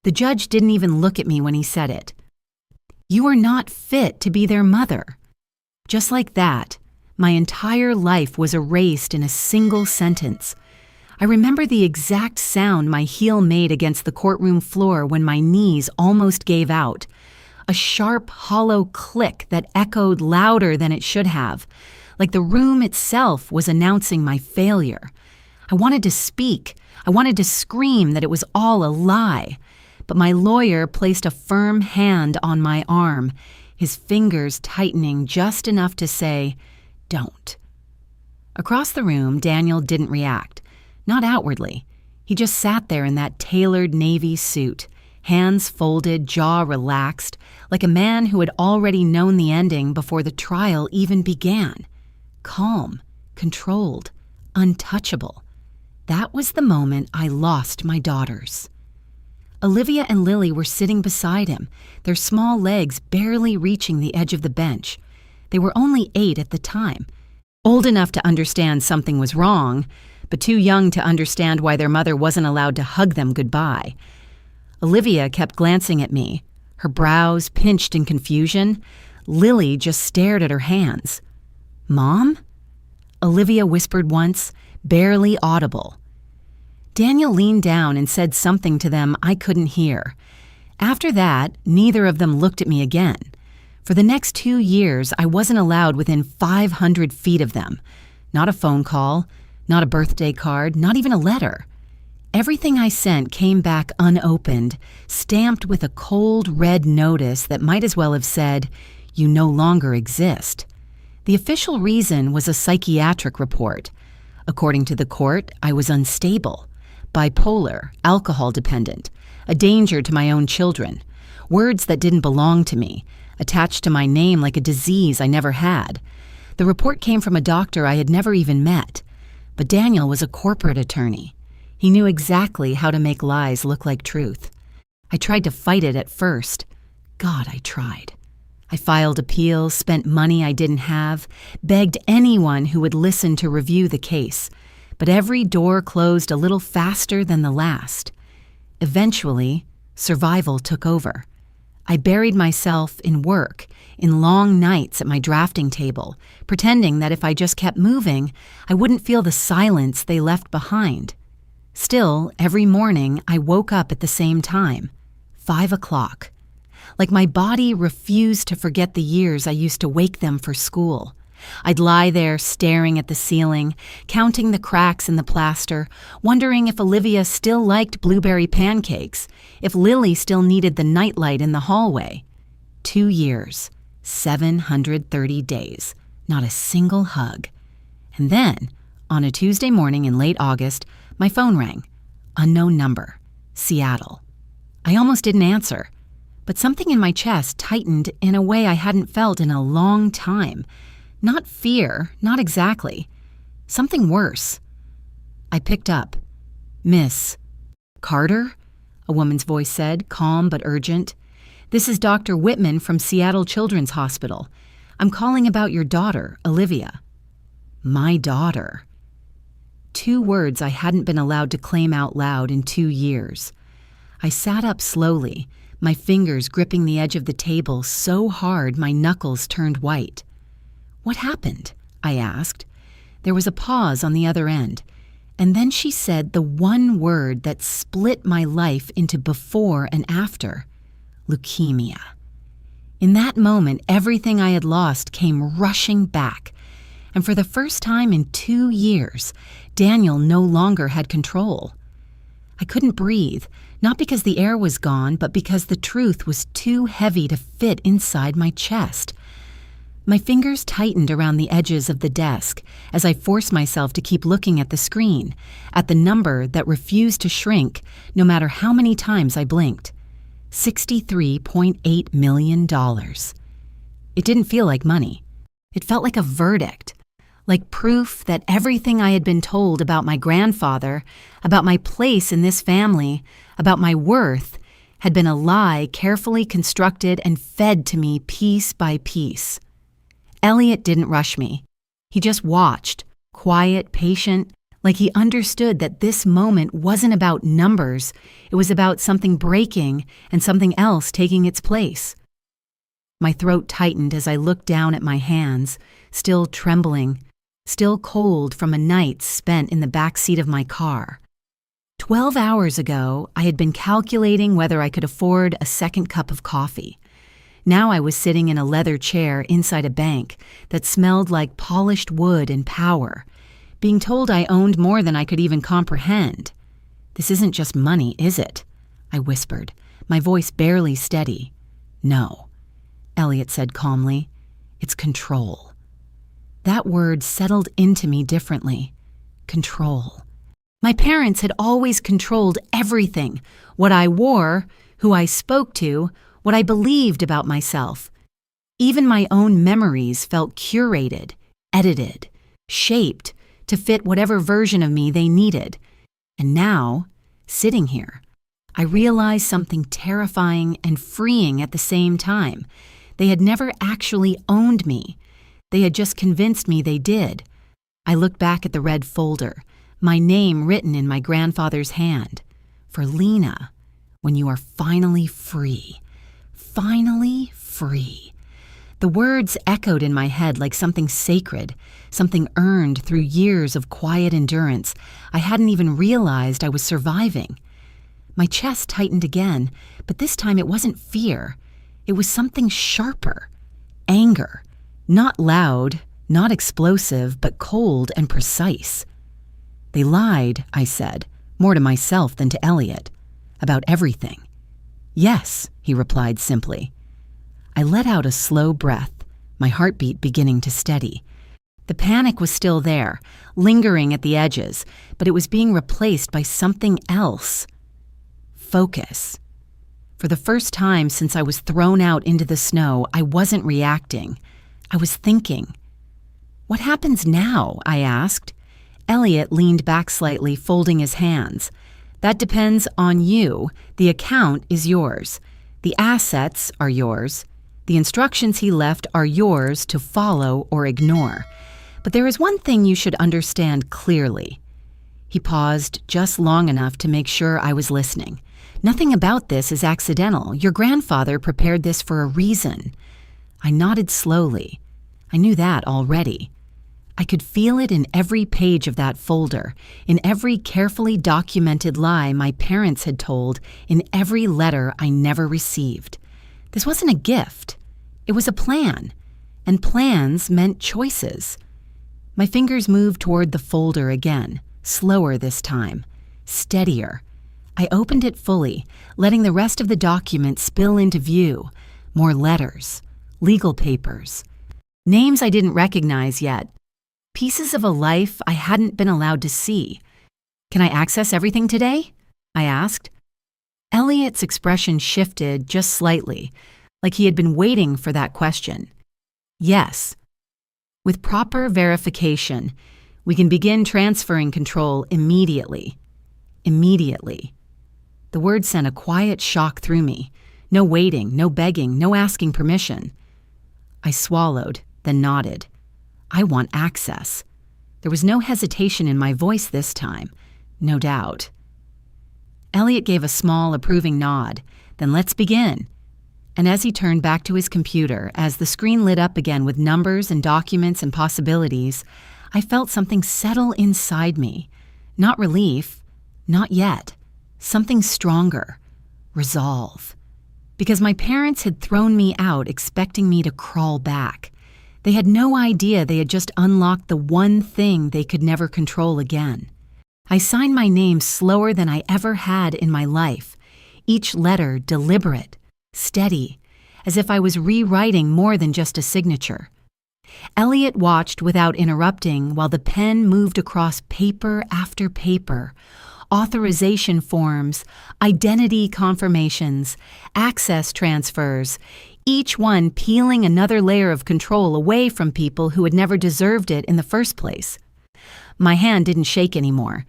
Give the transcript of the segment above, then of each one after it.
The judge didn't even look at me when he said it. "You are not fit to be their mother." Just like that, my entire life was erased in a single sentence. I remember the exact sound my heel made against the courtroom floor when my knees almost gave out. A sharp, hollow click that echoed louder than it should have, like the room itself was announcing my failure. I wanted to speak. I wanted to scream that it was all a lie. But my lawyer placed a firm hand on my arm, his fingers tightening just enough to say, "Don't." Across the room, Daniel didn't react. Not outwardly. He just sat there in that tailored navy suit, hands folded, jaw relaxed, like a man who had already known the ending before the trial even began. Calm, controlled, untouchable. That was the moment I lost my daughters. Olivia and Lily were sitting beside him, their small legs barely reaching the edge of the bench. They were only 8 at the time, old enough to understand something was wrong, but too young to understand why their mother wasn't allowed to hug them goodbye. Olivia kept glancing at me, her brows pinched in confusion. Lily just stared at her hands. "Mom?" Olivia whispered once, barely audible. Daniel leaned down and said something to them I couldn't hear. After that, neither of them looked at me again. For the next 2 years, I wasn't allowed within 500 feet of them. Not a phone call, not a birthday card, not even a letter. Everything I sent came back unopened, stamped with a cold red notice that might as well have said, "You no longer exist." The official reason was a psychiatric report. According to the court, I was unstable, bipolar, alcohol dependent, a danger to my own children, words that didn't belong to me, attached to my name like a disease I never had. The report came from a doctor I had never even met. But Daniel was a corporate attorney. He knew exactly how to make lies look like truth. I tried to fight it at first. God, I tried. I filed appeals, spent money I didn't have, begged anyone who would listen to review the case. But every door closed a little faster than the last. Eventually, survival took over. I buried myself in work, in long nights at my drafting table, pretending that if I just kept moving, I wouldn't feel the silence they left behind. Still, every morning I woke up at the same time, 5 o'clock. Like my body refused to forget the years I used to wake them for school. I'd lie there staring at the ceiling, counting the cracks in the plaster, wondering if Olivia still liked blueberry pancakes, if Lily still needed the nightlight in the hallway. 2 years, 730 days, not a single hug. And then, on a Tuesday morning in late August, my phone rang. Unknown number, Seattle. I almost didn't answer, but something in my chest tightened in a way I hadn't felt in a long time. Not fear, not exactly. Something worse. I picked up. "Miss Carter?" a woman's voice said, calm but urgent. "This is Dr. Whitman from Seattle Children's Hospital. I'm calling about your daughter, Olivia." My daughter. 2 words I hadn't been allowed to claim out loud in 2 years. I sat up slowly, my fingers gripping the edge of the table so hard my knuckles turned white. "What happened?" I asked. There was a pause on the other end, and then she said the one word that split my life into before and after: leukemia. In that moment, everything I had lost came rushing back, and for the first time in 2 years, Daniel no longer had control. I couldn't breathe, not because the air was gone, but because the truth was too heavy to fit inside my chest. My fingers tightened around the edges of the desk as I forced myself to keep looking at the screen, at the number that refused to shrink no matter how many times I blinked. $63.8 million. It didn't feel like money. It felt like a verdict, like proof that everything I had been told about my grandfather, about my place in this family, about my worth, had been a lie carefully constructed and fed to me piece by piece. Elliot didn't rush me. He just watched, quiet, patient, Like he understood that this moment wasn't about numbers, it was about something breaking and something else taking its place. My throat tightened as I looked down at my hands, still trembling, still cold from a night spent in the back seat of my car. 12 hours ago, I had been calculating whether I could afford a second cup of coffee. Now I was sitting in a leather chair inside a bank that smelled like polished wood and power, being told I owned more than I could even comprehend. "This isn't just money, is it?" I whispered, my voice barely steady. "No," Elliot said calmly. "It's control." That word settled into me differently. Control. My parents had always controlled everything: what I wore, who I spoke to, what I believed about myself. Even my own memories felt curated, edited, shaped to fit whatever version of me they needed. And now, sitting here, I realized something terrifying and freeing at the same time. They had never actually owned me. They had just convinced me they did. I looked back at the red folder, my name written in my grandfather's hand. For Lena, when you are finally free. Finally free. The words echoed in my head like something sacred, something earned through years of quiet endurance I hadn't even realized I was surviving. My chest tightened again, but this time it wasn't fear. It was something sharper. Anger. Not loud, not explosive, but cold and precise. "They lied," I said, more to myself than to Elliot. "About everything." "Yes," he replied simply. I let out a slow breath, my heartbeat beginning to steady. The panic was still there, lingering at the edges, but it was being replaced by something else. Focus. For the first time since I was thrown out into the snow, I wasn't reacting. I was thinking. "What happens now?" I asked. Elliot leaned back slightly, folding his hands. "That depends on you. The account is yours. The assets are yours. The instructions he left are yours to follow or ignore. But there is one thing you should understand clearly." He paused just long enough to make sure I was listening. "Nothing about this is accidental. Your grandfather prepared this for a reason." I nodded slowly. I knew that already. I could feel it in every page of that folder, in every carefully documented lie my parents had told, in every letter I never received. This wasn't a gift. It was a plan. And plans meant choices. My fingers moved toward the folder again, slower this time, steadier. I opened it fully, letting the rest of the document spill into view. More letters, legal papers, names I didn't recognize yet. Pieces of a life I hadn't been allowed to see. "Can I access everything today?" I asked. Elliot's expression shifted just slightly, like he had been waiting for that question. "Yes. With proper verification, we can begin transferring control immediately." Immediately. The word sent a quiet shock through me. No waiting, no begging, no asking permission. I swallowed, then nodded. I want access. There was no hesitation in my voice this time, no doubt. Elliot gave a small, approving nod. "Then let's begin." And as he turned back to his computer, as the screen lit up again with numbers and documents and possibilities, I felt something settle inside me. Not relief, not yet. Something stronger. Resolve. Because my parents had thrown me out expecting me to crawl back. They had no idea they had just unlocked the one thing they could never control again. I signed my name slower than I ever had in my life, each letter deliberate, steady, as if I was rewriting more than just a signature. Elliot watched without interrupting while the pen moved across paper after paper, authorization forms, identity confirmations, access transfers, each one peeling another layer of control away from people who had never deserved it in the first place. My hand didn't shake anymore.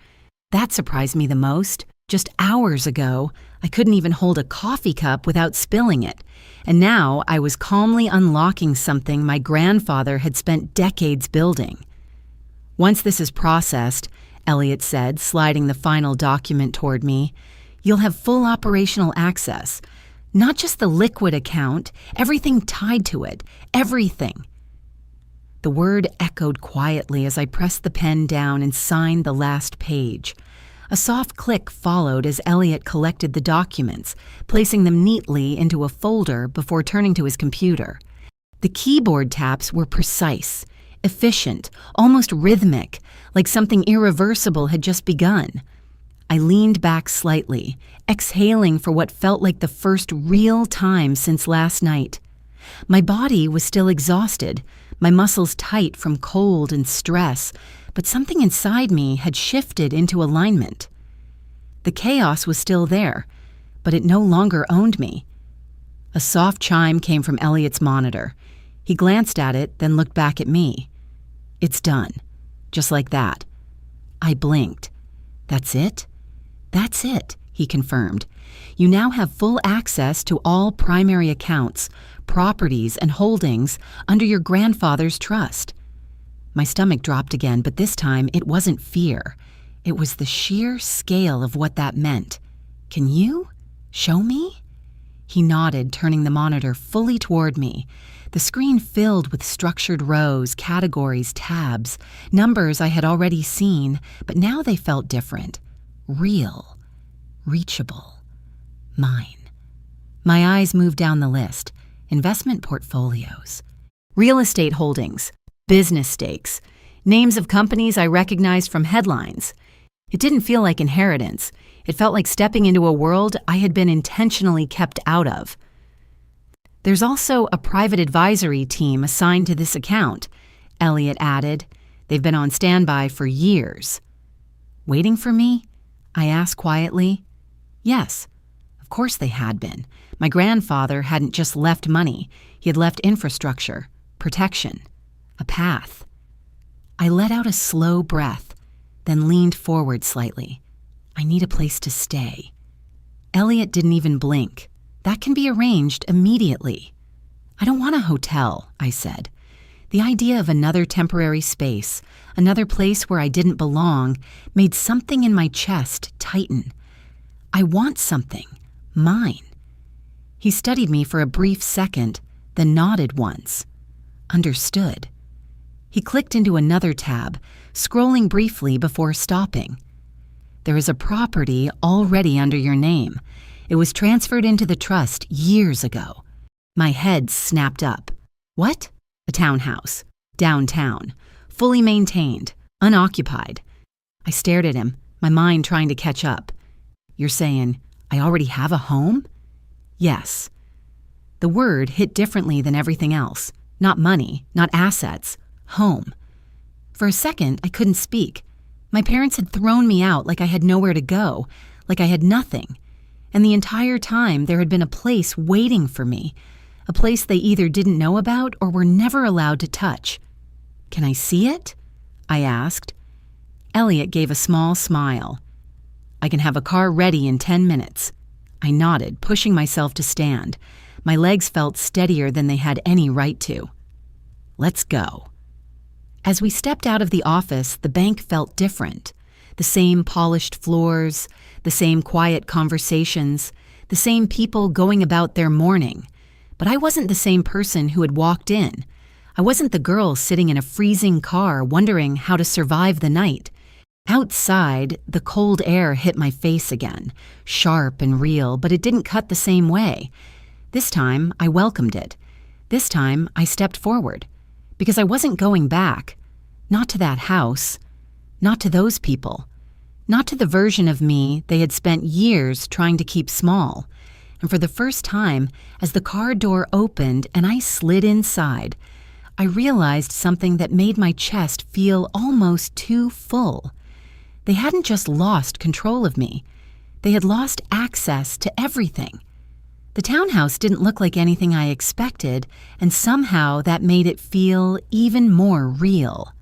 That surprised me the most. Just hours ago, I couldn't even hold a coffee cup without spilling it, and now I was calmly unlocking something my grandfather had spent decades building. Once this is processed, Elliot said, sliding the final document toward me. "You'll have full operational access. Not just the liquid account, everything tied to it. Everything." The word echoed quietly as I pressed the pen down and signed the last page. A soft click followed as Elliot collected the documents, placing them neatly into a folder before turning to his computer. The keyboard taps were precise, efficient, almost rhythmic, like something irreversible had just begun. I leaned back slightly, exhaling for what felt like the first real time since last night. My body was still exhausted, my muscles tight from cold and stress, but something inside me had shifted into alignment. The chaos was still there, but it no longer owned me. A soft chime came from Elliot's monitor. He glanced at it, then looked back at me. "It's done." Just like that. I blinked. "That's it?" "That's it," he confirmed. "You now have full access to all primary accounts, properties, and holdings under your grandfather's trust." My stomach dropped again, but this time it wasn't fear. It was the sheer scale of what that meant. "Can you show me?" He nodded, turning the monitor fully toward me. The screen filled with structured rows, categories, tabs, numbers I had already seen, but now they felt different. Real. Reachable. Mine. My eyes moved down the list. Investment portfolios. Real estate holdings. Business stakes. Names of companies I recognized from headlines. It didn't feel like inheritance. It felt like stepping into a world I had been intentionally kept out of. "There's also a private advisory team assigned to this account," Elliot added. "They've been on standby for years." "Waiting for me?" I asked quietly. Yes, of course they had been. My grandfather hadn't just left money. He had left infrastructure, protection, a path. I let out a slow breath, then leaned forward slightly. I need a place to stay. Elliot didn't even blink. "That can be arranged immediately." "I don't want a hotel," I said. The idea of another temporary space, another place where I didn't belong, made something in my chest tighten. "I want something. Mine." He studied me for a brief second, then nodded once. Understood. He clicked into another tab, scrolling briefly before stopping. "There is a property already under your name. It was transferred into the trust years ago." My head snapped up. "What?" "A townhouse. Downtown. Fully maintained. Unoccupied." I stared at him, my mind trying to catch up. "You're saying I already have a home?" "Yes." The word hit differently than everything else. Not money, not assets. Home. For a second, I couldn't speak. My parents had thrown me out like I had nowhere to go, like I had nothing. And the entire time there had been a place waiting for me, a place they either didn't know about or were never allowed to touch. "Can I see it?" I asked. Elliot gave a small smile. "I can have a car ready in 10 minutes. I nodded, pushing myself to stand. My legs felt steadier than they had any right to. "Let's go." As we stepped out of the office, the bank felt different. The same polished floors, the same quiet conversations, the same people going about their morning. But I wasn't the same person who had walked in. I wasn't the girl sitting in a freezing car wondering how to survive the night. Outside, the cold air hit my face again, sharp and real, but it didn't cut the same way. This time, I welcomed it. This time, I stepped forward. Because I wasn't going back. Not to that house. Not to those people. Not to the version of me they had spent years trying to keep small. And for the first time, as the car door opened and I slid inside, I realized something that made my chest feel almost too full. They hadn't just lost control of me. They had lost access to everything. The townhouse didn't look like anything I expected, and somehow that made it feel even more real.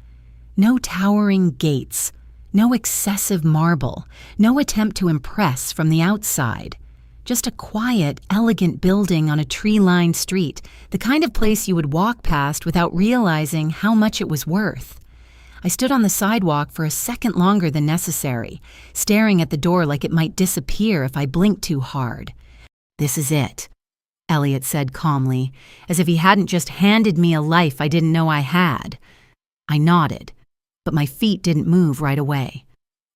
No towering gates, no excessive marble, no attempt to impress from the outside. Just a quiet, elegant building on a tree-lined street, the kind of place you would walk past without realizing how much it was worth. I stood on the sidewalk for a second longer than necessary, staring at the door like it might disappear if I blinked too hard. "This is it," Elliot said calmly, as if he hadn't just handed me a life I didn't know I had. I nodded, but my feet didn't move right away.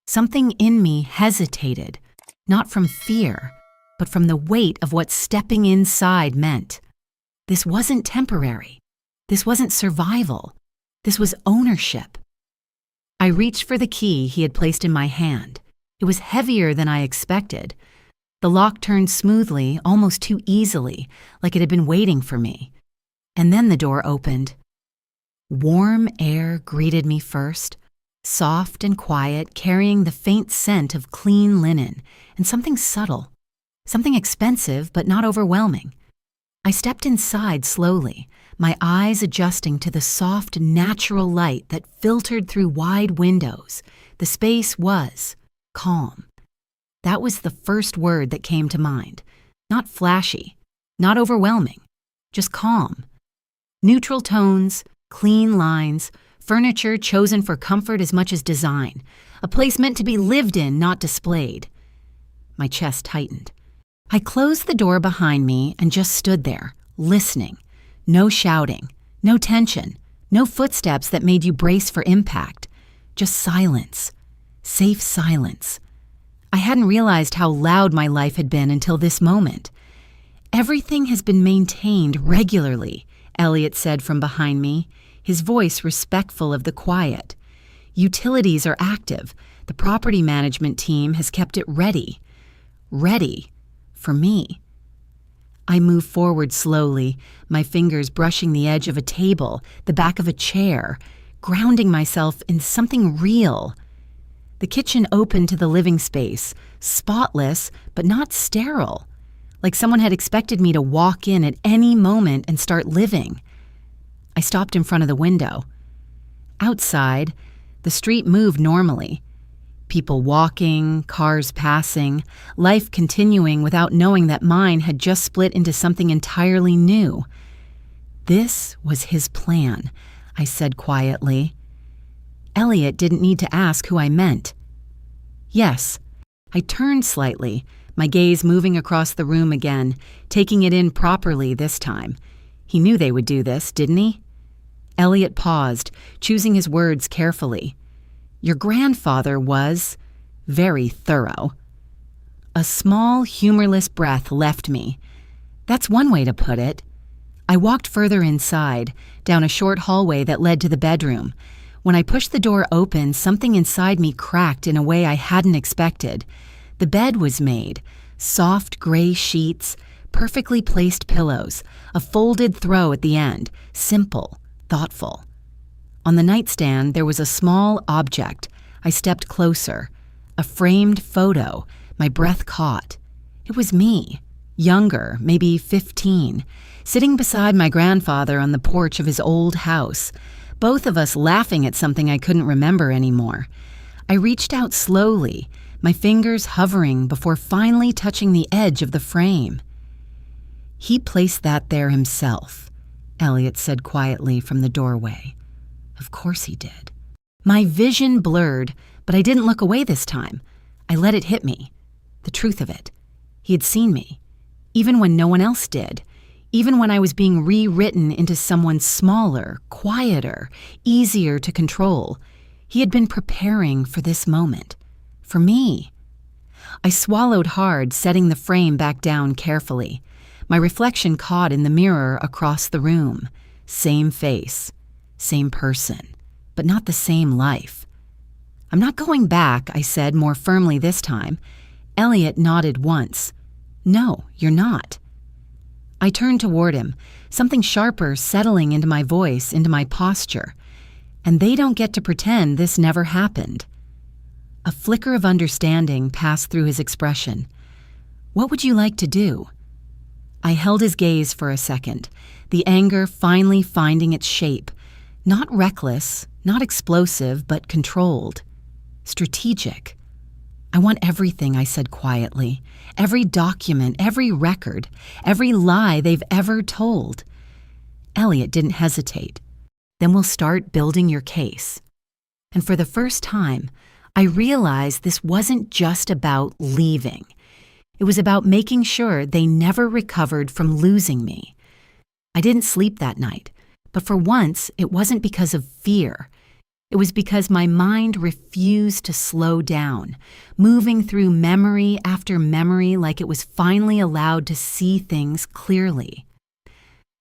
Something in me hesitated, not from fear, but from the weight of what stepping inside meant. This wasn't temporary. This wasn't survival. This was ownership. I reached for the key he had placed in my hand. It was heavier than I expected. The lock turned smoothly, almost too easily, like it had been waiting for me. And then the door opened. Warm air greeted me first, soft and quiet, carrying the faint scent of clean linen and something subtle, something expensive but not overwhelming. I stepped inside slowly, my eyes adjusting to the soft, natural light that filtered through wide windows. The space was calm. That was the first word that came to mind. Not flashy, not overwhelming, just calm. Neutral tones, clean lines, furniture chosen for comfort as much as design. A place meant to be lived in, not displayed. My chest tightened. I closed the door behind me and just stood there, listening. No shouting, no tension, no footsteps that made you brace for impact. Just silence. Safe silence. I hadn't realized how loud my life had been until this moment. "Everything has been maintained regularly," Elliot said from behind me, his voice respectful of the quiet. "Utilities are active. The property management team has kept it ready. Ready for me." I moved forward slowly, my fingers brushing the edge of a table, the back of a chair, grounding myself in something real. The kitchen opened to the living space, spotless but not sterile, like someone had expected me to walk in at any moment and start living. I stopped in front of the window. Outside, the street moved normally. People walking, cars passing, life continuing without knowing that mine had just split into something entirely new. "This was his plan," I said quietly. Elliot didn't need to ask who I meant. "Yes." I turned slightly, my gaze moving across the room again, taking it in properly this time. He knew they would do this, didn't he? Elliot paused, choosing his words carefully. "Your grandfather was very thorough." A small, humorless breath left me. That's one way to put it. I walked further inside, down a short hallway that led to the bedroom. When I pushed the door open, something inside me cracked in a way I hadn't expected. The bed was made, soft gray sheets, perfectly placed pillows, a folded throw at the end, simple, thoughtful. On the nightstand, there was a small object. I stepped closer. A framed photo. My breath caught. It was me, younger, maybe 15, sitting beside my grandfather on the porch of his old house, both of us laughing at something I couldn't remember anymore. I reached out slowly, my fingers hovering before finally touching the edge of the frame. "He placed that there himself," Elliot said quietly from the doorway. Of course he did. My vision blurred, but I didn't look away this time. I let it hit me. The truth of it. He had seen me, even when no one else did, even when I was being rewritten into someone smaller, quieter, easier to control. He had been preparing for this moment. For me. I swallowed hard, setting the frame back down carefully. My reflection caught in the mirror across the room. Same face. Same person, but not the same life. "I'm not going back," I said more firmly this time. Elliot nodded once. "No, you're not." I turned toward him, something sharper settling into my voice, into my posture. "And they don't get to pretend this never happened." A flicker of understanding passed through his expression. "What would you like to do?" I held his gaze for a second, the anger finally finding its shape. Not reckless, not explosive, but controlled. Strategic. "I want everything," I said quietly. "Every document, every record, every lie they've ever told." Elliot didn't hesitate. "Then we'll start building your case." And for the first time, I realized this wasn't just about leaving. It was about making sure they never recovered from losing me. I didn't sleep that night, but for once, it wasn't because of fear. It was because my mind refused to slow down, moving through memory after memory like it was finally allowed to see things clearly.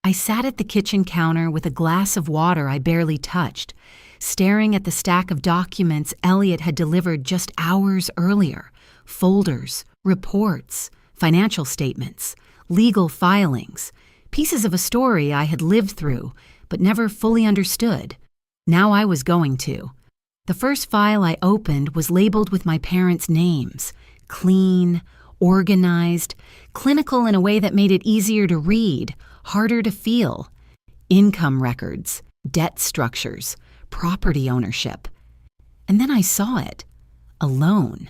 I sat at the kitchen counter with a glass of water I barely touched, staring at the stack of documents Elliot had delivered just hours earlier: folders, reports, financial statements, legal filings, pieces of a story I had lived through but never fully understood. Now I was going to. The first file I opened was labeled with my parents' names: clean, organized, clinical in a way that made it easier to read, harder to feel. Income records, debt structures, property ownership. And then I saw it. A loan.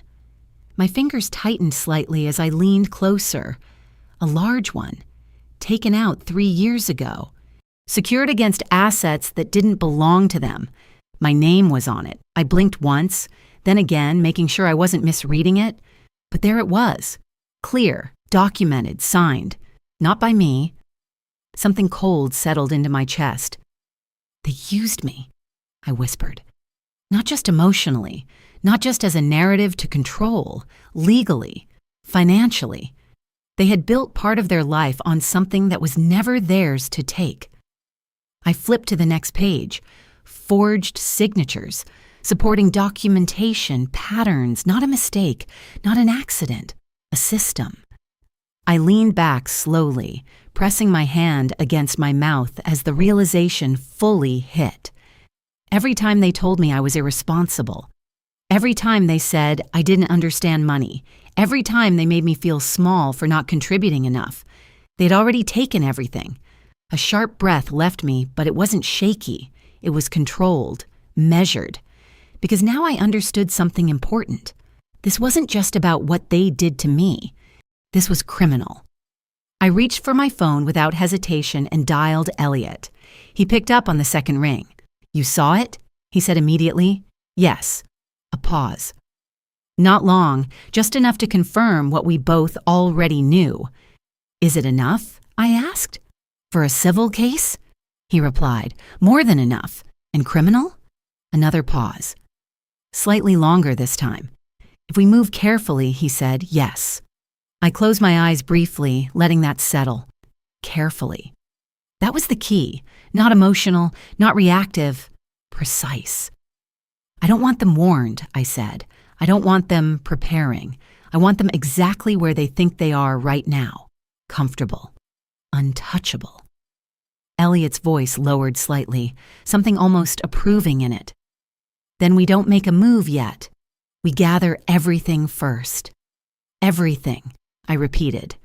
My fingers tightened slightly as I leaned closer. A large one. Taken out 3 years ago. Secured against assets that didn't belong to them. My name was on it. I blinked once, then again, making sure I wasn't misreading it. But there it was. Clear, documented, signed. Not by me. Something cold settled into my chest. They used me, I whispered. Not just emotionally, not just as a narrative to control, legally, financially. They had built part of their life on something that was never theirs to take. I flipped to the next page. Forged signatures, supporting documentation, patterns, not a mistake, not an accident, a system. I leaned back slowly, pressing my hand against my mouth as the realization fully hit. Every time they told me I was irresponsible, every time they said I didn't understand money, every time they made me feel small for not contributing enough, they'd already taken everything. A sharp breath left me, but it wasn't shaky. It was controlled, measured. Because now I understood something important. This wasn't just about what they did to me. This was criminal. I reached for my phone without hesitation and dialed Elliot. He picked up on the second ring. "You saw it?" he said immediately. "Yes." A pause. Not long, just enough to confirm what we both already knew. "Is it enough?" I asked. "For a civil case?" he replied. "More than enough. And criminal?" Another pause. Slightly longer this time. "If we move carefully," he said, "yes." I closed my eyes briefly, letting that settle. Carefully. That was the key. Not emotional, not reactive. Precise. "I don't want them warned," I said. "I don't want them preparing. I want them exactly where they think they are right now. Comfortable. Untouchable." Elliot's voice lowered slightly, something almost approving in it. "Then we don't make a move yet. We gather everything first." "Everything," I repeated.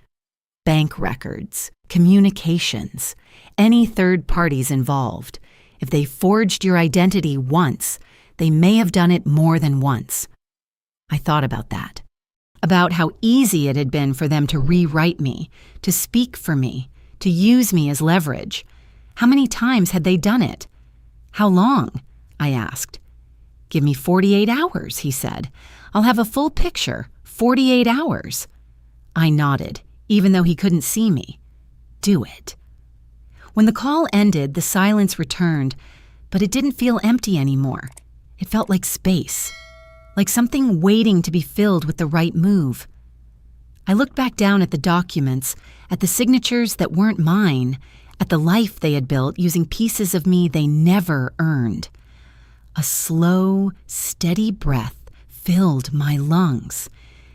Bank records, communications, any third parties involved. If they forged your identity once, they may have done it more than once. I thought about that. About how easy it had been for them to rewrite me, to speak for me, to use me as leverage. How many times had they done it? "How long?" I asked. "Give me 48 hours, he said. "I'll have a full picture, 48 hours. I nodded, even though he couldn't see me. "Do it." When the call ended, the silence returned, but it didn't feel empty anymore. It felt like space, like something waiting to be filled with the right move. I looked back down at the documents, at the signatures that weren't mine, at the life they had built using pieces of me they never earned. A slow, steady breath filled my lungs.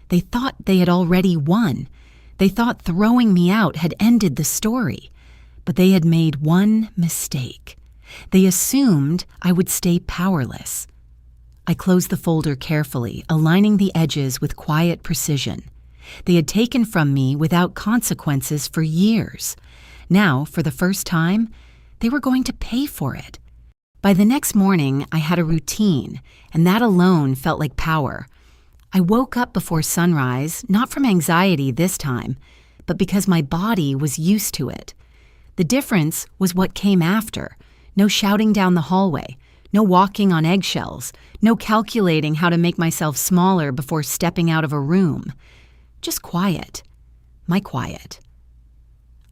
They thought they had already won. They thought throwing me out had ended the story. But they had made one mistake. They assumed I would stay powerless. I closed the folder carefully, aligning the edges with quiet precision. They had taken from me without consequences for years. Now, for the first time, they were going to pay for it. By the next morning, I had a routine, and that alone felt like power. I woke up before sunrise, not from anxiety this time, but because my body was used to it. The difference was what came after. No shouting down the hallway, No walking on eggshells. No calculating how to make myself smaller before stepping out of a room. Just quiet. My quiet.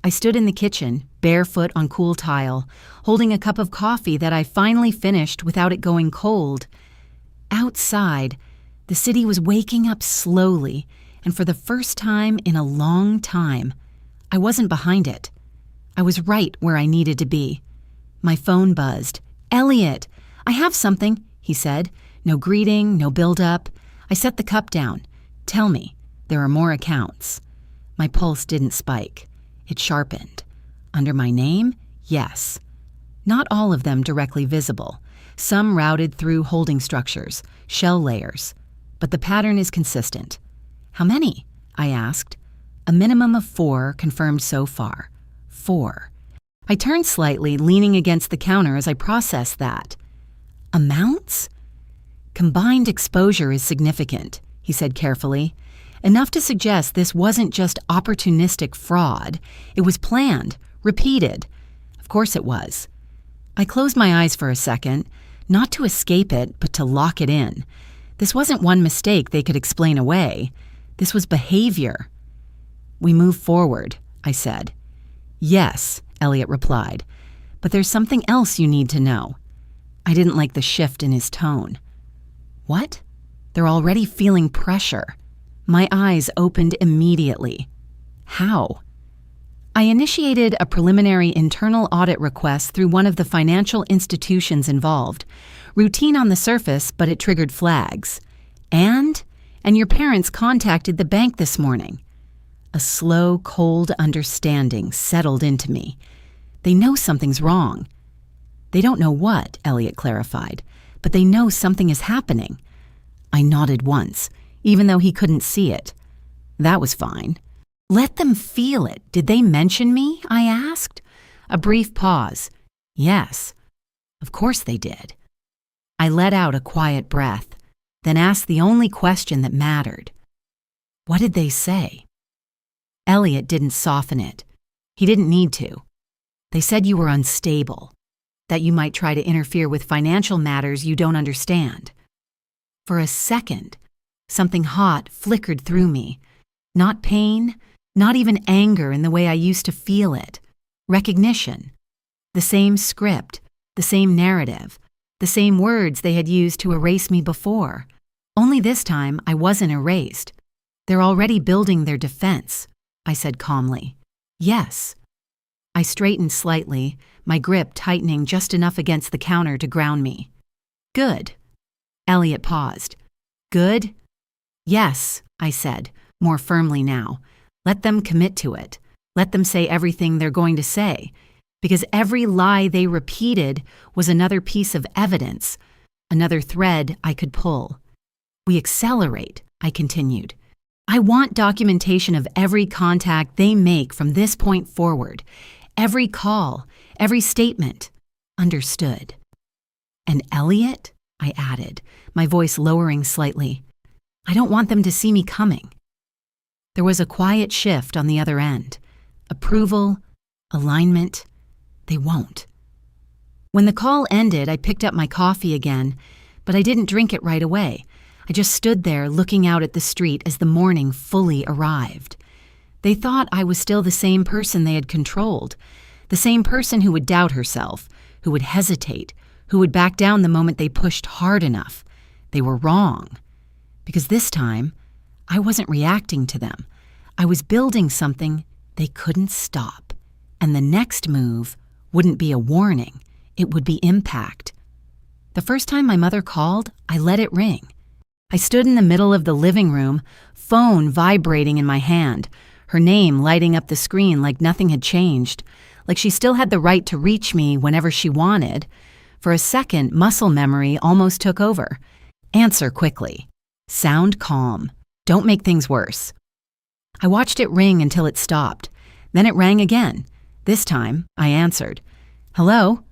I stood in the kitchen, barefoot on cool tile, holding a cup of coffee that I finally finished without it going cold. Outside, the city was waking up slowly, and for the first time in a long time, I wasn't behind it. I was right where I needed to be. My phone buzzed. "Elliot, I have something," he said. No greeting, no build-up. I set the cup down. "Tell me, there are more accounts." My pulse didn't spike. It sharpened. Under my name? Yes. Not all of them directly visible. Some routed through holding structures, shell layers. But the pattern is consistent. "How many?" I asked. "A minimum of 4 confirmed so far." 4. I turned slightly, leaning against the counter as I processed that. "Amounts?" "Combined exposure is significant," he said carefully. "Enough to suggest this wasn't just opportunistic fraud. It was planned, repeated. Of course it was." I closed my eyes for a second, not to escape it, but to lock it in. This wasn't one mistake they could explain away. This was behavior. "We move forward," I said. "Yes," Elliot replied, "but there's something else you need to know." I didn't like the shift in his tone. "What?" "They're already feeling pressure." My eyes opened immediately. "How?" "I initiated a preliminary internal audit request through one of the financial institutions involved. Routine on the surface, but it triggered flags. And your parents contacted the bank this morning." A slow, cold understanding settled into me. They know something's wrong. "They don't know what," Elliot clarified, "but they know something is happening." I nodded once, even though he couldn't see it. That was fine. "Let them feel it. Did they mention me?" I asked. A brief pause. "Yes, of course they did." I let out a quiet breath, then asked the only question that mattered. "What did they say?" Elliot didn't soften it. He didn't need to. "They said you were unstable, that you might try to interfere with financial matters you don't understand." For a second, something hot flickered through me. Not pain, not even anger in the way I used to feel it. Recognition. The same script, the same narrative, the same words they had used to erase me before. Only this time I wasn't erased. "They're already building their defense," I said calmly. "Yes." I straightened slightly, my grip tightening just enough against the counter to ground me. "Good." Elliot paused. "Good?" "Yes," I said, more firmly now. "Let them commit to it. Let them say everything they're going to say. Because every lie they repeated was another piece of evidence, another thread I could pull." "We accelerate," I continued. "I want documentation of every contact they make from this point forward. Every call, every statement." "Understood." "And Elliot," I added, my voice lowering slightly, "I don't want them to see me coming." There was a quiet shift on the other end. Approval, alignment. They won't. When the call ended, I picked up my coffee again, but I didn't drink it right away. I just stood there looking out at the street as the morning fully arrived. They thought I was still the same person they had controlled, the same person who would doubt herself, who would hesitate, who would back down the moment they pushed hard enough. They were wrong. Because this time, I wasn't reacting to them. I was building something they couldn't stop. And the next move wouldn't be a warning. It would be impact. The first time my mother called, I let it ring. I stood in the middle of the living room, phone vibrating in my hand, her name lighting up the screen like nothing had changed, like she still had the right to reach me whenever she wanted. For a second, muscle memory almost took over. Answer quickly. Sound calm. Don't make things worse. I watched it ring until it stopped. Then it rang again. This time, I answered. "Hello?"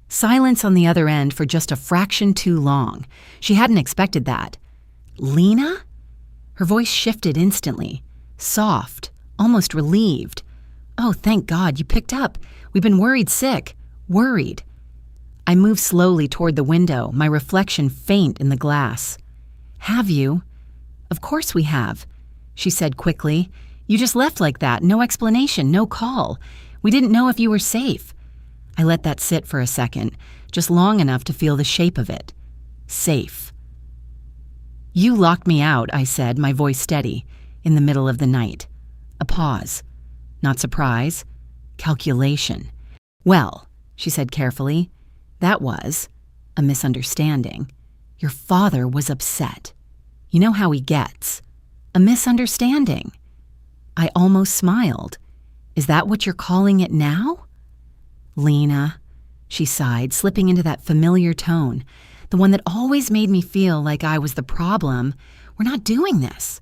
Silence on the other end for just a fraction too long. She hadn't expected that. "Lena?" Her voice shifted instantly. Soft, almost relieved. "Oh, thank God, you picked up. We've been worried sick. Worried." I moved slowly toward the window, my reflection faint in the glass. Have you? Of course we have, she said quickly. You just left like that, no explanation, no call. We didn't know if you were safe. I let that sit for a second, just long enough to feel the shape of it. Safe. You locked me out, I said, my voice steady, in the middle of the night. A pause. Not surprise. Calculation. Well, she said carefully, that was a misunderstanding. Your father was upset. You know how he gets. A misunderstanding. I almost smiled. Is that what you're calling it now? Lena, she sighed, slipping into that familiar tone, the one that always made me feel like I was the problem. We're not doing this.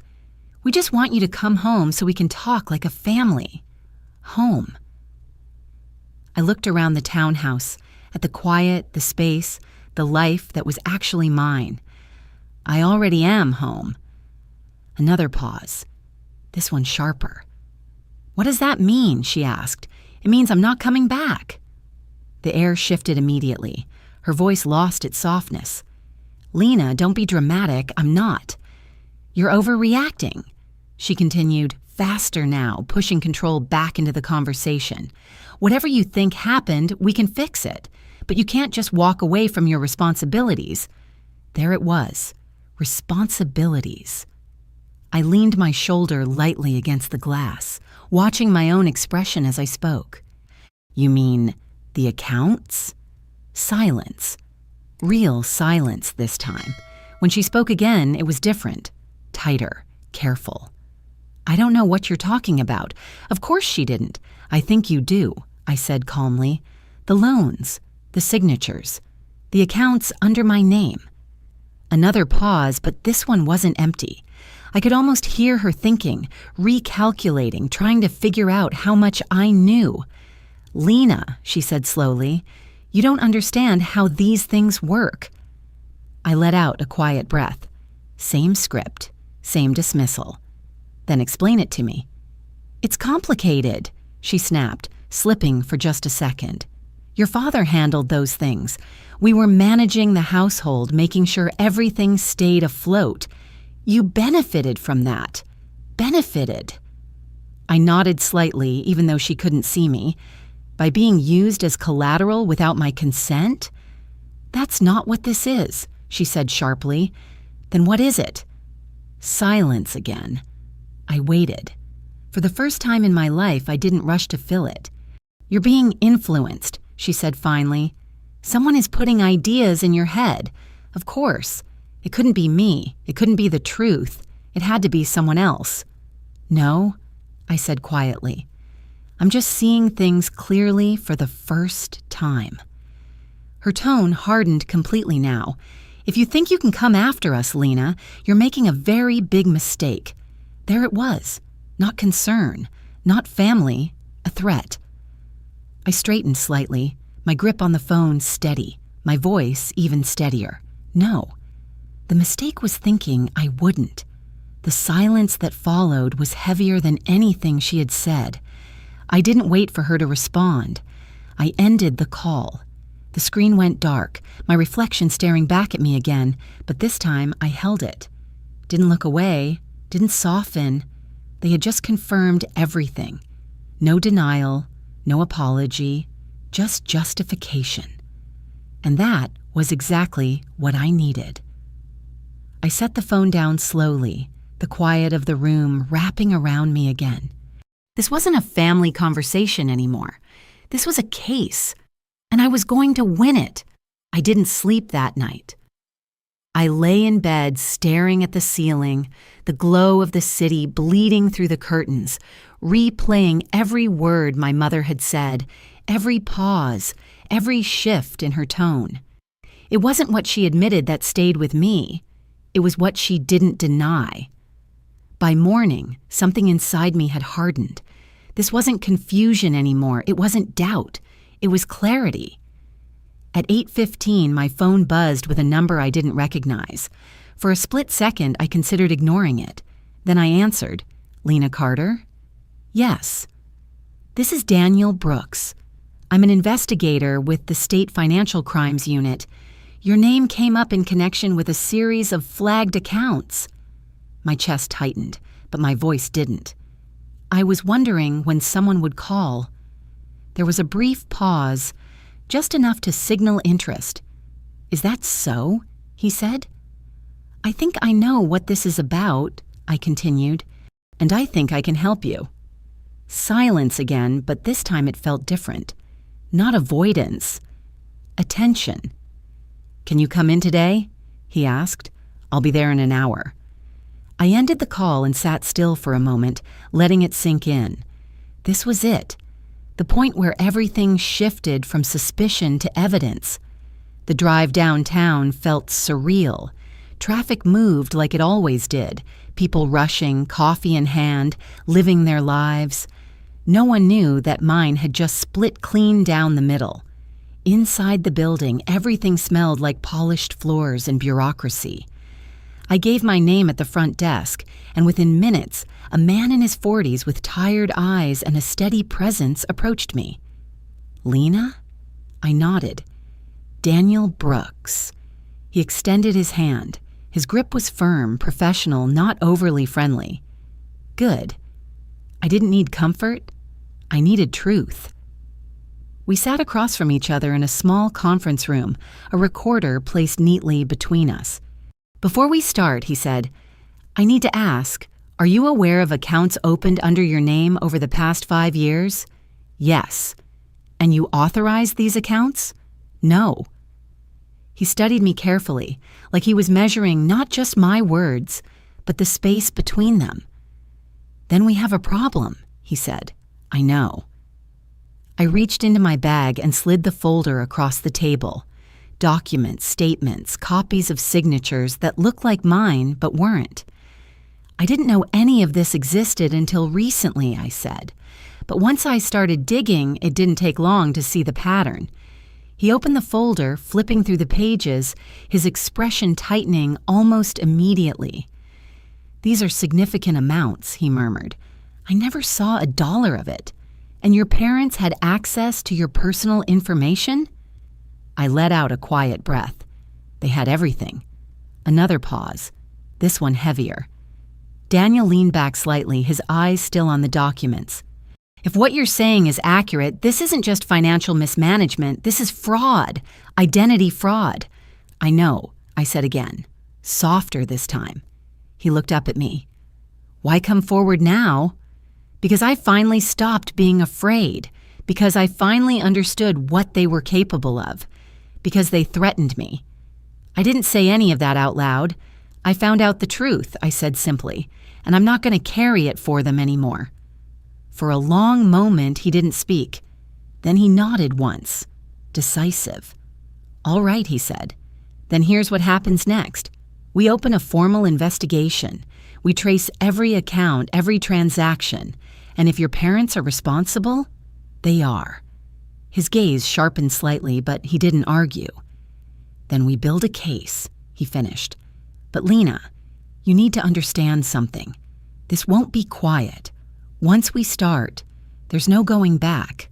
We just want you to come home so we can talk like a family. Home. I looked around the townhouse, at the quiet, the space, the life that was actually mine. I already am home. Another pause. This one sharper. What does that mean? She asked. It means I'm not coming back. The air shifted immediately. Her voice lost its softness. Lena, don't be dramatic. I'm not. You're overreacting. She continued, faster now, pushing control back into the conversation. Whatever you think happened, we can fix it. But you can't just walk away from your responsibilities. There it was. Responsibilities. I leaned my shoulder lightly against the glass, watching my own expression as I spoke. You mean the accounts? Silence. Real silence this time. When she spoke again, it was different. Tighter. Careful. I don't know what you're talking about. Of course she didn't. I think you do, I said calmly. The loans. The signatures. The accounts under my name. Another pause, but this one wasn't empty. I could almost hear her thinking, recalculating, trying to figure out how much I knew. Lena, she said slowly, you don't understand how these things work. I let out a quiet breath. Same script, same dismissal. Then explain it to me. It's complicated, she snapped, slipping for just a second. Your father handled those things. We were managing the household, making sure everything stayed afloat. You benefited from that. Benefited. I nodded slightly, even though she couldn't see me. By being used as collateral without my consent? That's not what this is, she said sharply. Then what is it? Silence again. I waited. For the first time in my life, I didn't rush to fill it. You're being influenced, she said finally. Someone is putting ideas in your head. Of course. It couldn't be me. It couldn't be the truth. It had to be someone else. No, I said quietly. I'm just seeing things clearly for the first time. Her tone hardened completely now. If you think you can come after us, Lena, you're making a very big mistake. There it was. Not concern. Not family. A threat. I straightened slightly, my grip on the phone steady, my voice even steadier. No. The mistake was thinking I wouldn't. The silence that followed was heavier than anything she had said. I didn't wait for her to respond. I ended the call. The screen went dark, my reflection staring back at me again, but this time I held it. Didn't look away, didn't soften. They had just confirmed everything. No denial, no apology, just justification. And that was exactly what I needed. I set the phone down slowly, the quiet of the room wrapping around me again. This wasn't a family conversation anymore. This was a case, and I was going to win it. I didn't sleep that night. I lay in bed staring at the ceiling, the glow of the city bleeding through the curtains, replaying every word my mother had said, every pause, every shift in her tone. It wasn't what she admitted that stayed with me. It was what she didn't deny. By morning, something inside me had hardened. This wasn't confusion anymore. It wasn't doubt. It was clarity. At 8:15, my phone buzzed with a number I didn't recognize. For a split second, I considered ignoring it. Then I answered, Lena Carter? Yes. This is Daniel Brooks. I'm an investigator with the State Financial Crimes Unit. Your name came up in connection with a series of flagged accounts." My chest tightened, but my voice didn't. "I was wondering when someone would call." There was a brief pause, just enough to signal interest. "Is that so?" he said. "I think I know what this is about," I continued, "and I think I can help you." Silence again, but this time it felt different. Not avoidance. Attention. "Can you come in today?" he asked. "I'll be there in an hour." I ended the call and sat still for a moment, letting it sink in. This was it. The point where everything shifted from suspicion to evidence. The drive downtown felt surreal. Traffic moved like it always did, people rushing, coffee in hand, living their lives. No one knew that mine had just split clean down the middle. Inside the building, everything smelled like polished floors and bureaucracy. I gave my name at the front desk, and within minutes, a man in his 40s with tired eyes and a steady presence approached me. "Lena?" I nodded. "Daniel Brooks." He extended his hand. His grip was firm, professional, not overly friendly. Good. I didn't need comfort. I needed truth. We sat across from each other in a small conference room, a recorder placed neatly between us. "Before we start," he said, "I need to ask, are you aware of accounts opened under your name over the past 5 years?" "Yes." "And you authorized these accounts?" "No." He studied me carefully, like he was measuring not just my words, but the space between them. "Then we have a problem," he said. "I know." I reached into my bag and slid the folder across the table. Documents, statements, copies of signatures that looked like mine but weren't. "I didn't know any of this existed until recently," I said. "But once I started digging, it didn't take long to see the pattern." He opened the folder, flipping through the pages, his expression tightening almost immediately. "These are significant amounts," he murmured. "I never saw a dollar of it. And your parents had access to your personal information?" I let out a quiet breath. They had everything. Another pause, this one heavier. Daniel leaned back slightly, his eyes still on the documents. "If what you're saying is accurate, this isn't just financial mismanagement, this is fraud, identity fraud." "I know," I said again, softer this time. He looked up at me. "Why come forward now?" "Because I finally stopped being afraid, because I finally understood what they were capable of, because they threatened me." I didn't say any of that out loud. "I found out the truth," I said simply, "and I'm not going to carry it for them anymore." For a long moment, he didn't speak. Then he nodded once, decisive. "All right," he said. "Then here's what happens next. We open a formal investigation. We trace every account, every transaction. And if your parents are responsible, they are." His gaze sharpened slightly, but he didn't argue. "Then we build a case," he finished. "But Lena, you need to understand something. This won't be quiet. Once we start, there's no going back."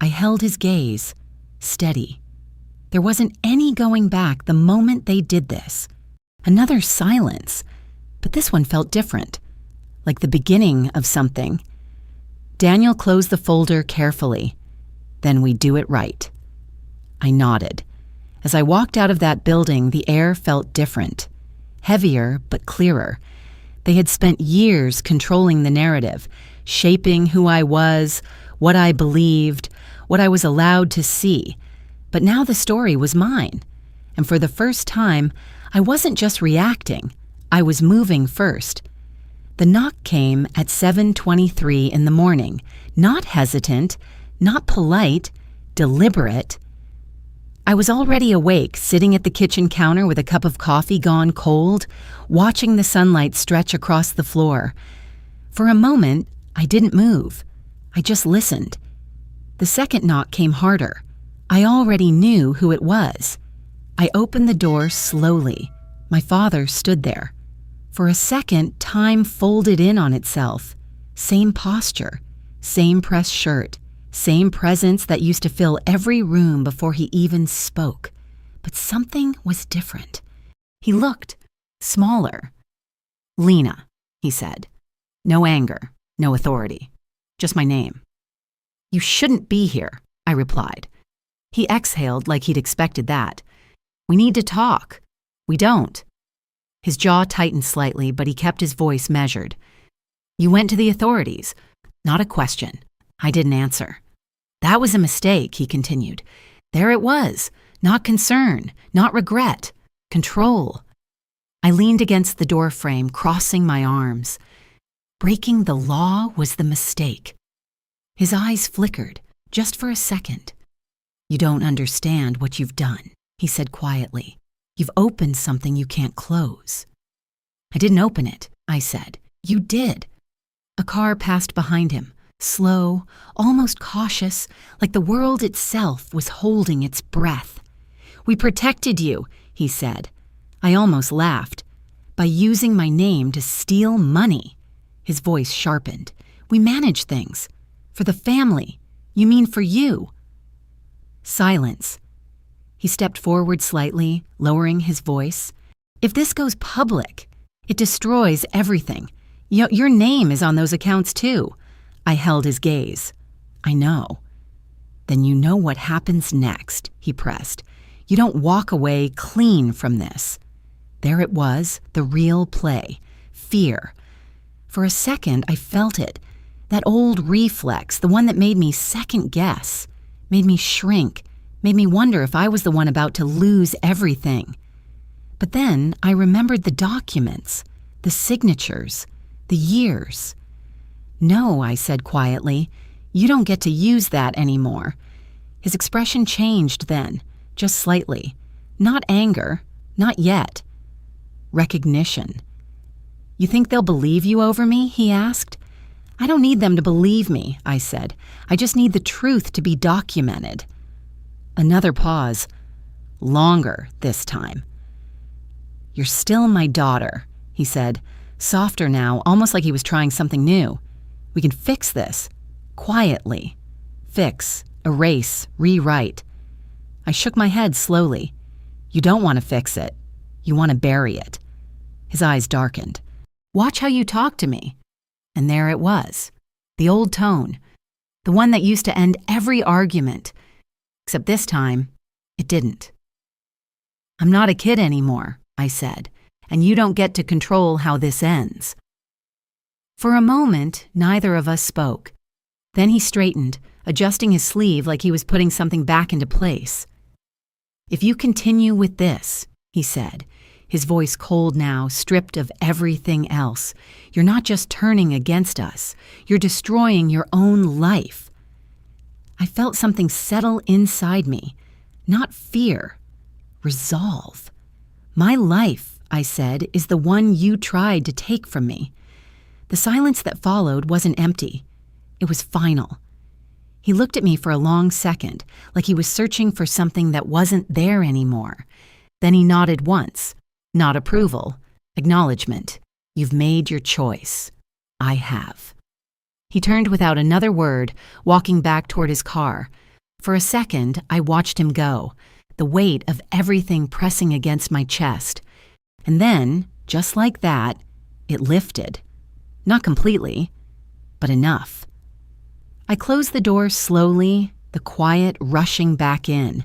I held his gaze, steady. There wasn't any going back the moment they did this. Another silence, but this one felt different, like the beginning of something. Daniel closed the folder carefully. "Then we do it right." I nodded. As I walked out of that building, the air felt different. Heavier, but clearer. They had spent years controlling the narrative, shaping who I was, what I believed, what I was allowed to see. But now the story was mine. And for the first time, I wasn't just reacting. I was moving first. The knock came at 7:23 in the morning, not hesitant, not polite, deliberate. I was already awake, sitting at the kitchen counter with a cup of coffee gone cold, watching the sunlight stretch across the floor. For a moment, I didn't move. I just listened. The second knock came harder. I already knew who it was. I opened the door slowly. My father stood there. For a second, time folded in on itself. Same posture, same pressed shirt, Same presence that used to fill every room before he even spoke. But something was different. He looked smaller. "Lena," he said. No anger, no authority. Just my name. "You shouldn't be here," I replied. He exhaled like he'd expected that. "We need to talk." "We don't." His jaw tightened slightly, but he kept his voice measured. "You went to the authorities." Not a question. I didn't answer. "That was a mistake," he continued. "There it was. Not concern, not regret. Control." I leaned against the door frame, crossing my arms. Breaking the law was the mistake. His eyes flickered, just for a second. "You don't understand what you've done," he said quietly. "You've opened something you can't close." "I didn't open it," I said. "You did." A car passed behind him, slow, almost cautious, like the world itself was holding its breath. "We protected you," he said. I almost laughed. "By using my name to steal money." His voice sharpened. "We manage things. For the family. You mean for you." Silence. He stepped forward slightly, lowering his voice. "If this goes public, it destroys everything. Your name is on those accounts too." I held his gaze. "I know." "Then you know what happens next," he pressed. "You don't walk away clean from this." There it was, the real play. Fear. For a second, I felt it. That old reflex, the one that made me second guess, made me shrink, made me wonder if I was the one about to lose everything. But then I remembered the documents, the signatures, the years. "No," I said quietly, "you don't get to use that anymore." His expression changed then, just slightly. Not anger, not yet. Recognition. "You think they'll believe you over me?" he asked. "I don't need them to believe me," I said. "I just need the truth to be documented." Another pause. Longer this time. "You're still my daughter," he said, softer now, almost like he was trying something new. "We can fix this. Quietly. Fix, erase, rewrite." I shook my head slowly. "You don't want to fix it. You want to bury it." His eyes darkened. "Watch how you talk to me." And there it was. The old tone. The one that used to end every argument. Except this time, it didn't. "I'm not a kid anymore," I said, "and you don't get to control how this ends." For a moment, neither of us spoke. Then he straightened, adjusting his sleeve like he was putting something back into place. "If you continue with this," he said, his voice cold now, stripped of everything else, "you're not just turning against us, you're destroying your own life." I felt something settle inside me. Not fear. Resolve. "My life," I said, "is the one you tried to take from me." The silence that followed wasn't empty. It was final. He looked at me for a long second, like he was searching for something that wasn't there anymore. Then he nodded once. Not approval. Acknowledgement. "You've made your choice." "I have." He turned without another word, walking back toward his car. For a second, I watched him go, the weight of everything pressing against my chest. And then, just like that, it lifted. Not completely, but enough. I closed the door slowly, the quiet rushing back in.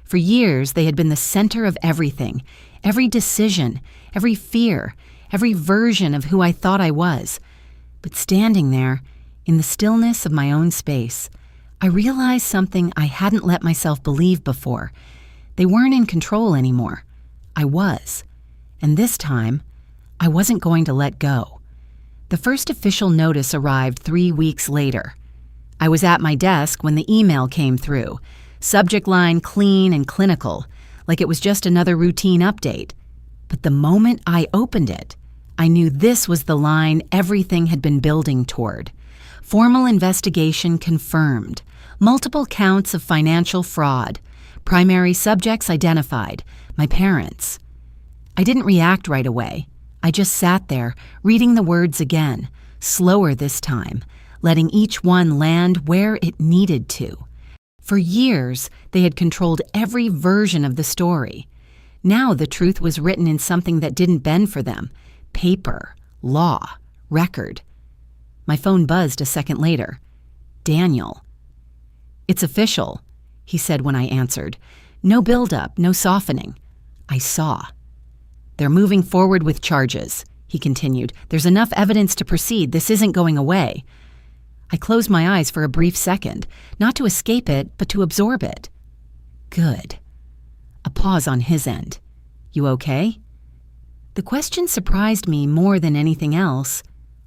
For years, they had been the center of everything, every decision, every fear, every version of who I thought I was. But standing there, in the stillness of my own space, I realized something I hadn't let myself believe before. They weren't in control anymore. I was. And this time, I wasn't going to let go. The first official notice arrived 3 weeks later. I was at my desk when the email came through. Subject line clean and clinical, like it was just another routine update. But the moment I opened it, I knew this was the line everything had been building toward. Formal investigation confirmed. Multiple counts of financial fraud. Primary subjects identified. My parents. I didn't react right away. I just sat there, reading the words again, slower this time, letting each one land where it needed to. For years, they had controlled every version of the story. Now the truth was written in something that didn't bend for them: paper, law, record. My phone buzzed a second later. Daniel. "It's official," he said when I answered. "No build-up, no softening." I saw. "They're moving forward with charges," he continued. "There's enough evidence to proceed. This isn't going away." I closed my eyes for a brief second, not to escape it, but to absorb it. Good. A pause on his end. "You okay?" The question surprised me more than anything else.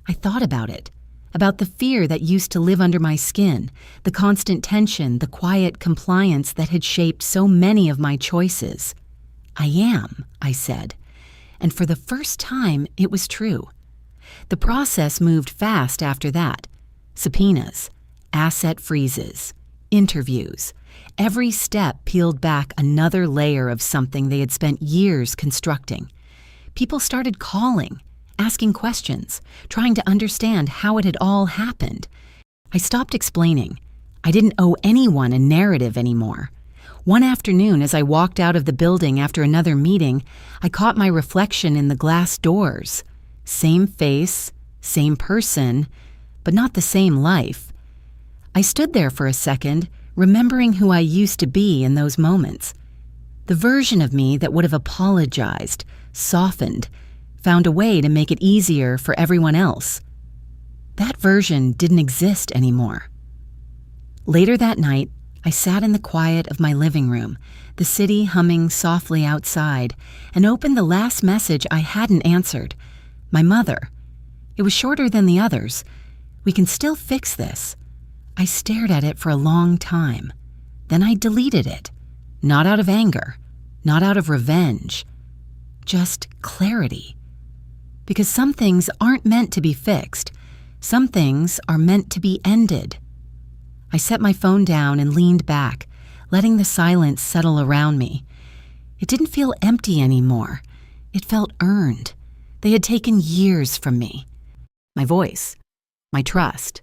I thought about it, about the fear that used to live under my skin, the constant tension, the quiet compliance that had shaped so many of my choices. "I am," I said, and for the first time it was true. The process moved fast after that. Subpoenas, asset freezes, interviews. Every step peeled back another layer of something they had spent years constructing. People started calling, asking questions, trying to understand how it had all happened. I stopped explaining. I didn't owe anyone a narrative anymore. One afternoon, as I walked out of the building after another meeting, I caught my reflection in the glass doors. Same face, same person, but not the same life. I stood there for a second, remembering who I used to be in those moments. The version of me that would have apologized, softened, found a way to make it easier for everyone else. That version didn't exist anymore. Later that night, I sat in the quiet of my living room, the city humming softly outside, and opened the last message I hadn't answered. My mother. It was shorter than the others. "We can still fix this." I stared at it for a long time. Then I deleted it. Not out of anger, not out of revenge. Just clarity. Because some things aren't meant to be fixed. Some things are meant to be ended. I set my phone down and leaned back, letting the silence settle around me. It didn't feel empty anymore. It felt earned. They had taken years from me. My voice, my trust,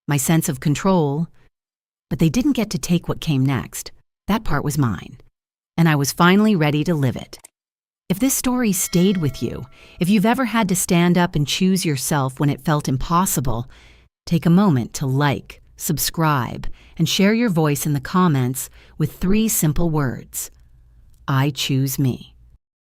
my sense of control, but they didn't get to take what came next. That part was mine, and I was finally ready to live it. If this story stayed with you, if you've ever had to stand up and choose yourself when it felt impossible, take a moment to like, subscribe, and share your voice in the comments with 3 simple words. I choose me.